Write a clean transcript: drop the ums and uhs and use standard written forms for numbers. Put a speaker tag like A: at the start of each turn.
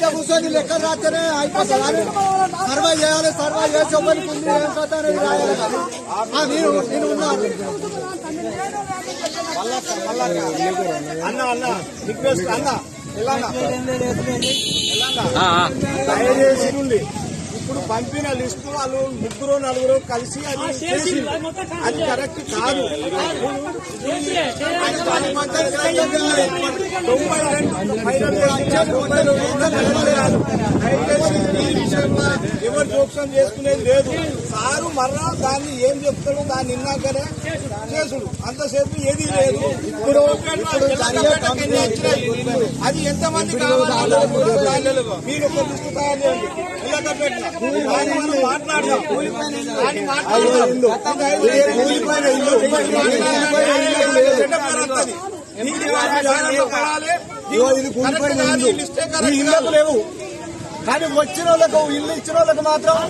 A: ఇంట్లో కూర్చొని లెక్కలు రాస్తేనే అయిపోతుంది. సర్వే చేయాలి, సర్వే చేసి ఎవరికి ఉంది ఏం కథ అనేది రాయాలి. నేను ఉన్నాను అన్న అన్న రిక్వెస్ట్ అన్న దయచేసి ఇప్పుడు పంపిన లిస్టు వాళ్ళు 3-4 కలిసి అది చేసి అది కరెక్ట్ కాదు. 90 ఎవరు జోక్యం చేసుకునేది లేదు. సారు మర్రా దాన్ని ఏం చెప్తాడు దాన్ని విన్నాకనే చేసుడు, అంతసేపు ఏది లేదు. ఇప్పుడు అది ఎంతమంది కావాలి మీరు ఒక లిస్టు తయారు చేయండి. మాట్లాడదాం లేవు కానీ వచ్చిన వాళ్ళకు ఇల్లు ఇచ్చిన వాళ్ళకు మాత్రం